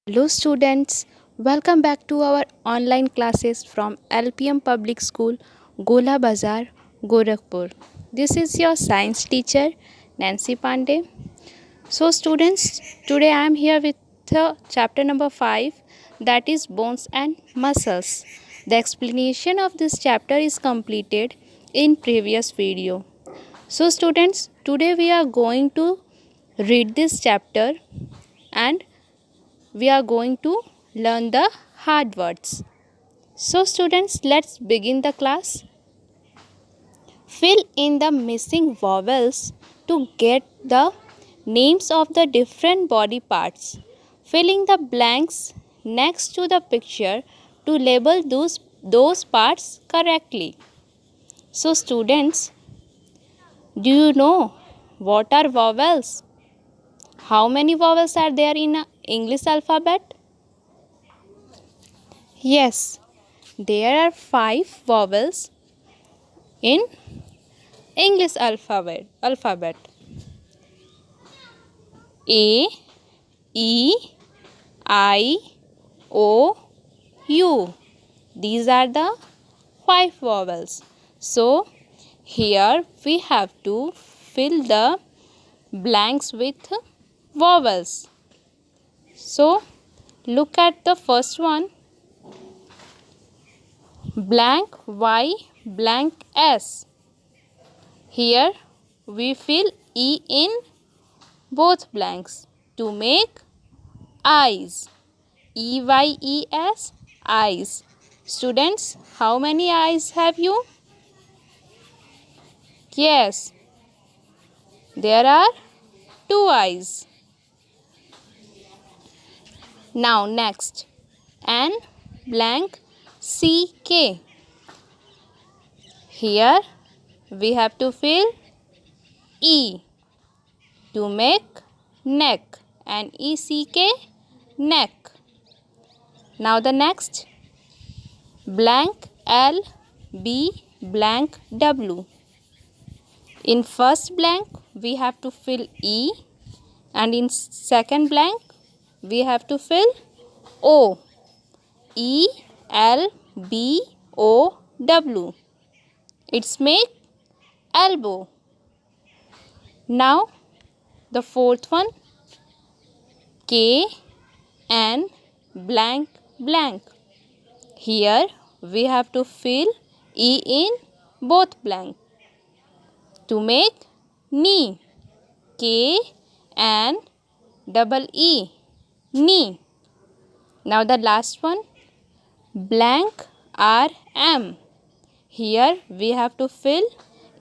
Hello students, welcome back to our online classes from LPM Public School, Gola Bazar, Gorakhpur. This is your science teacher Nancy Pandey. So students, today I am here with chapter number 5, that is bones and muscles. The explanation of this chapter is completed in previous video. So students, today we are going to read this chapter and we are going to learn the hard words. So students, let's begin the class. Fill in the missing vowels to get the names of the different body parts. Filling the blanks next to the picture to label those parts correctly. So students, do you know what are vowels? How many vowels are there in English alphabet? Yes, there are 5 vowels in English alphabet. A, E, I, O, U. These are the 5 vowels. So here we have to fill the blanks with vowels. So look at the first one, blank Y, blank S. Here we fill E in both blanks to make eyes. EYES, eyes. Students, how many eyes have you? Yes, there are 2 eyes. Now next, N blank CK. Here we have to fill E to make neck, and ECK, neck. Now the next, blank L B blank W. In first blank we have to fill E, and in second blank we have to fill O. E L B O W. It's make elbow. Now the fourth one, K and blank blank. Here we have to fill E in both blank to make knee. K and double E, knee. Now the last one, blank R M. Here we have to fill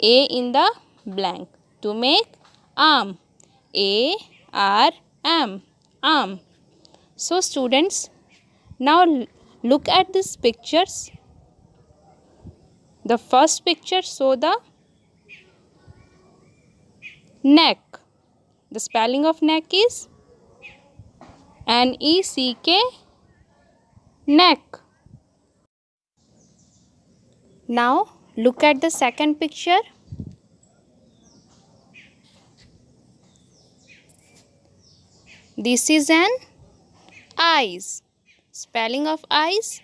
A in the blank to make arm. A R M, arm. So students, now look at these pictures. The first picture show the neck. The spelling of neck is NECK, neck. Now look at the second picture. This is an eyes. Spelling of eyes,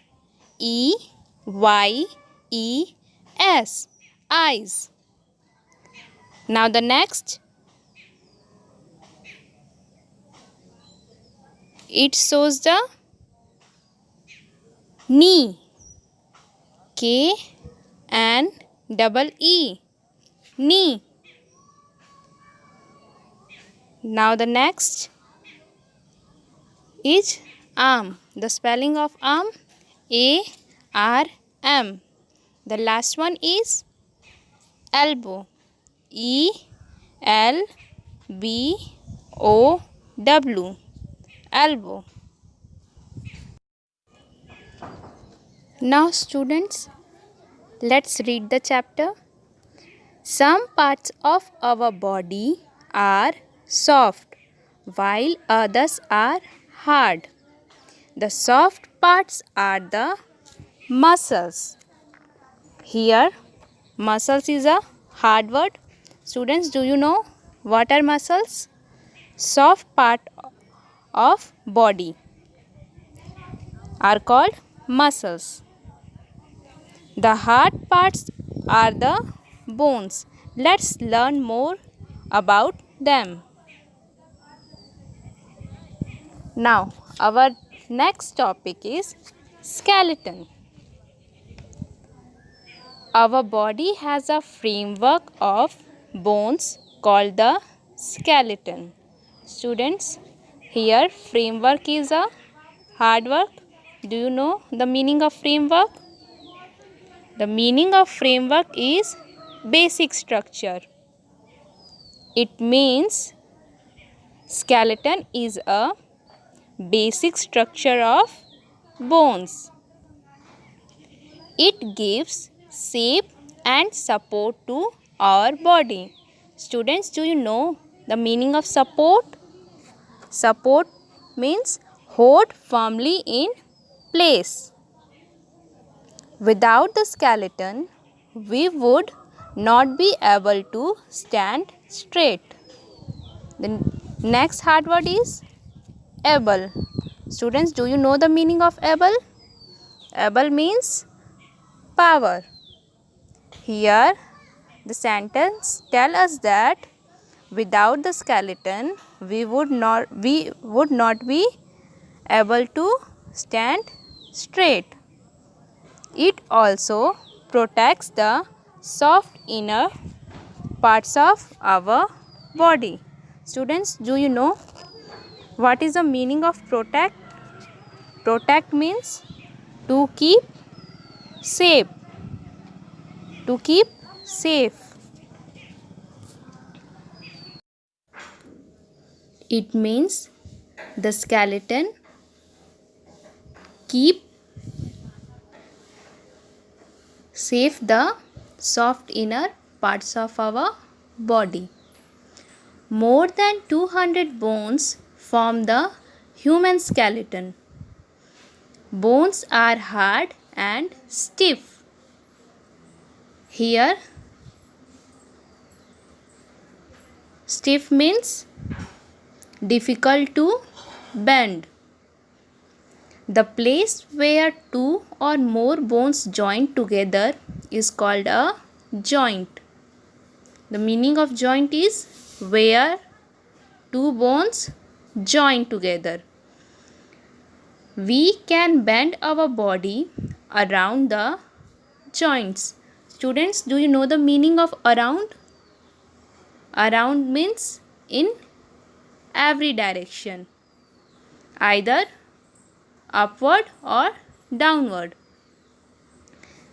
EYES, eyes. Now the next, it shows the knee. K and double E, knee. Now the next is arm. The spelling of arm, ARM. The last one is elbow, ELBOW, elbow. Now students, let's read the chapter. Some parts of our body are soft while others are hard. The soft parts are the muscles. Here muscles is a hard word. Students, do you know what are muscles? Soft part of body. are called muscles. The hard parts are the bones. Let's learn more about them. Now, our next topic is skeleton. Our body has a framework of bones called the skeleton. Students, here framework is a hard work. Do you know the meaning of framework? The meaning of framework is basic structure. It means skeleton is a basic structure of bones. It gives shape and support to our body. Students, do you know the meaning of support? Support means hold firmly in place. Without the skeleton, we would not be able to stand straight. The next hard word is able. Students, do you know the meaning of able? Able means power. Here, the sentence tells us that without the skeleton, we would not be able to stand straight. It also protects the soft inner parts of our body. Students, do you know what is the meaning of protect? Protect means to keep safe. To keep safe. It means the skeleton keep safe the soft inner parts of our body. More than 200 bones form the human skeleton. Bones are hard and stiff. Here, stiff means difficult to bend. The place where two or more bones join together is called a joint. The meaning of joint is where two bones join together. We can bend our body around the joints. Students, do you know the meaning of around? Around means in every direction, either upward or downward.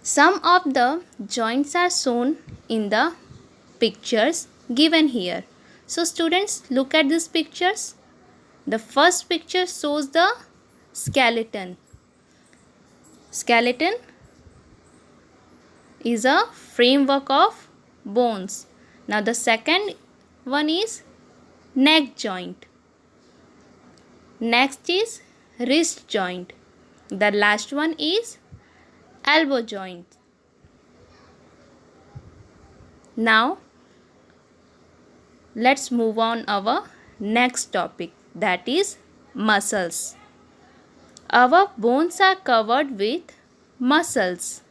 Some of the joints are shown in the pictures given here. So students, look at these pictures. The first picture shows the skeleton. Skeleton is a framework of bones. Now the second one is neck joint. Next is wrist joint. The last one is elbow joint. Now let's move on our next topic, that is muscles. Our bones are covered with muscles.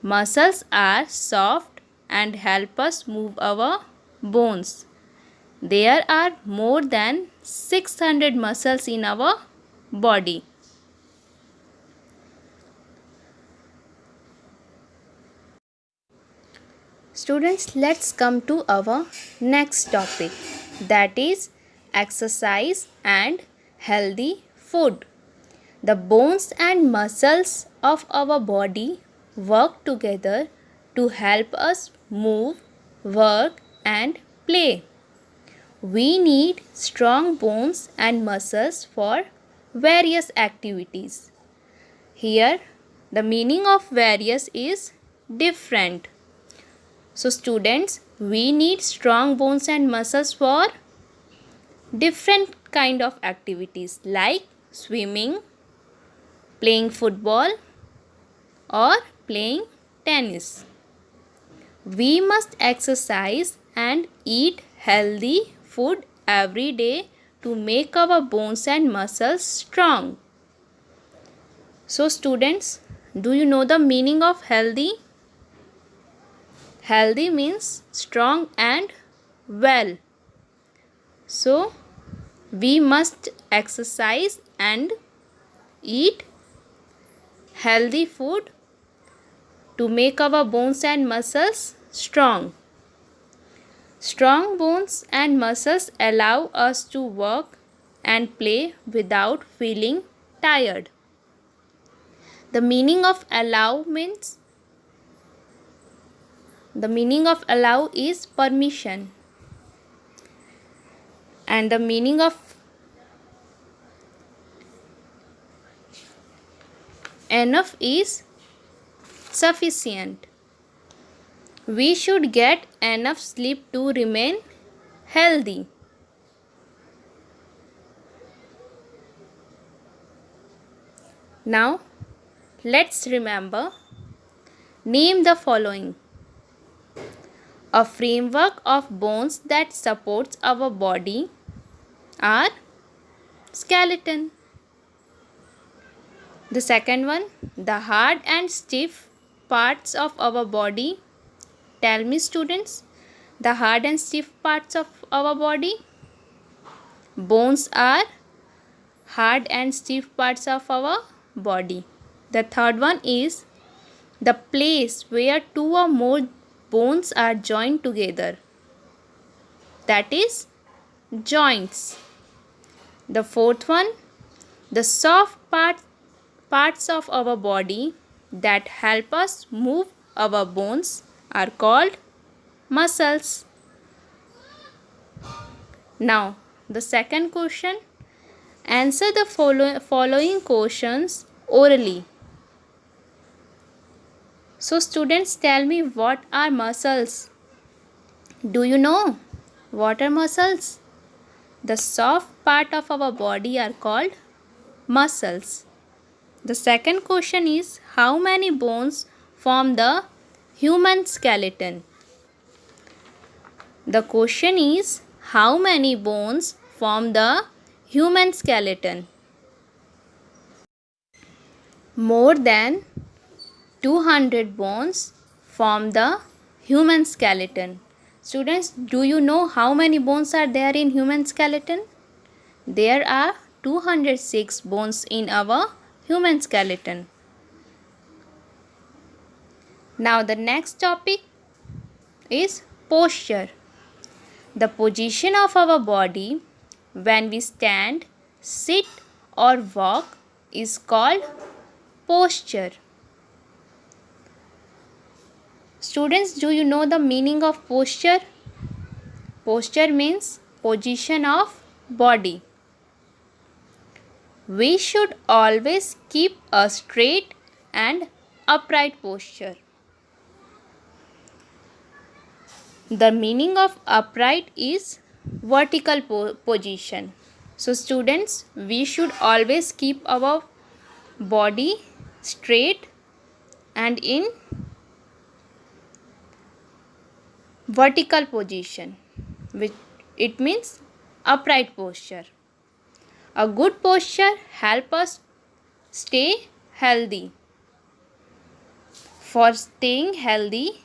Muscles are soft and help us move our bones. There are more than 600 muscles in our body. Students, let's come to our next topic, that is exercise and healthy food. The bones and muscles of our body work together to help us move, work and play. We need strong bones and muscles for various activities. Here, the meaning of various is different. So students, we need strong bones and muscles for different kind of activities like swimming, playing football or playing tennis. We must exercise and eat healthy food every day to make our bones and muscles strong. So students, do you know the meaning of healthy? Healthy means strong and well. So we must exercise and eat healthy food to make our bones and muscles strong. Strong bones and muscles allow us to work and play without feeling tired. The meaning of allow is permission, and the meaning of enough is sufficient. We should get enough sleep to remain healthy. Now, let's remember. Name the following. A framework of bones that supports our body are skeleton. The second one, the hard and stiff parts of our body. Tell me students, the hard and stiff parts of our body. Bones are hard and stiff parts of our body. The third one is the place where two or more bones are joined together. That is joints. The fourth one, the soft parts of our body that help us move our bones are called muscles. Now, the second question. Answer the following questions orally. So students, tell me, what are muscles? Do you know what are muscles? The soft part of our body are called muscles. The second question is, how many bones form the human skeleton? The question is, how many bones form the human skeleton? More than 200 bones form the human skeleton. Students, do you know how many bones are there in human skeleton? There are 206 bones in our human skeleton. Now the next topic is posture. The position of our body when we stand, sit or walk is called posture. Students, do you know the meaning of posture? Posture means position of body. We should always keep a straight and upright posture. The meaning of upright is vertical position. So students, we should always keep our body straight and in vertical position, which it means upright posture. A good posture helps us stay healthy. For staying healthy,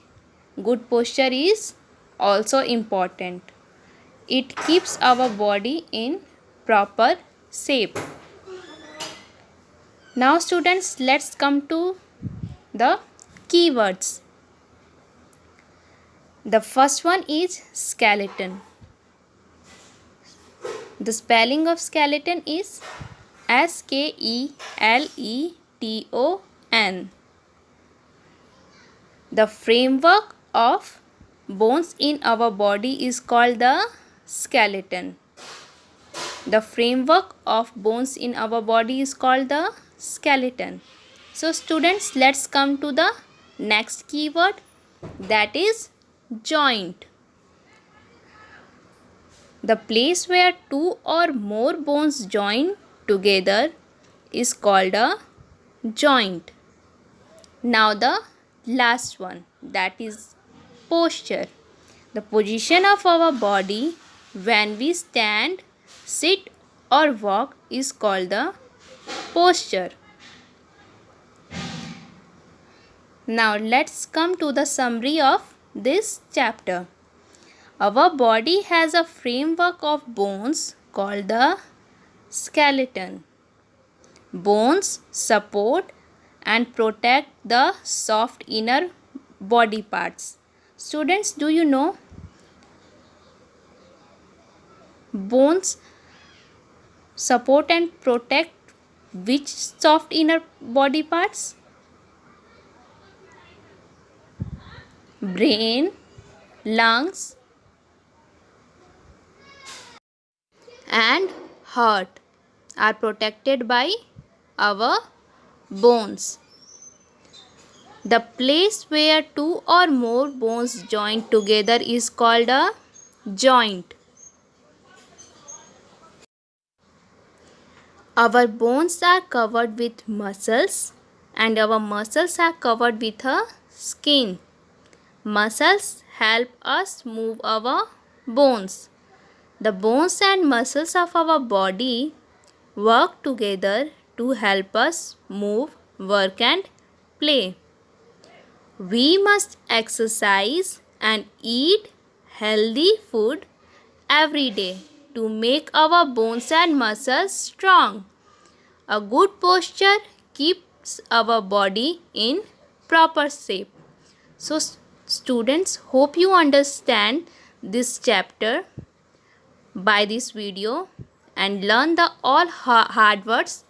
good posture is also important. It keeps our body in proper shape. Now students, let's come to the keywords. The first one is skeleton. The spelling of skeleton is skeleton. The framework of bones in our body is called the skeleton. The framework of bones in our body is called the skeleton. So students, let's come to the next keyword, that is joint. The place where two or more bones join together is called a joint. Now the last one, that is posture. The position of our body when we stand, sit or walk is called the posture. Now let's come to the summary of this chapter. Our body has a framework of bones called the skeleton. Bones support and protect the soft inner body parts. Students, do you know bones support and protect which soft inner body parts? Brain, lungs, and heart are protected by our bones. The place where two or more bones join together is called a joint. Our bones are covered with muscles and our muscles are covered with a skin. Muscles help us move our bones. The bones and muscles of our body work together to help us move, work, and play. We must exercise and eat healthy food every day to make our bones and muscles strong. A good posture keeps our body in proper shape. So, students, hope you understand this chapter by this video and learn the all hard words.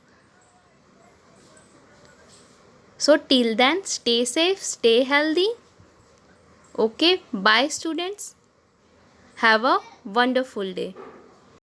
So till then, stay safe, stay healthy. Okay, bye students. Have a wonderful day.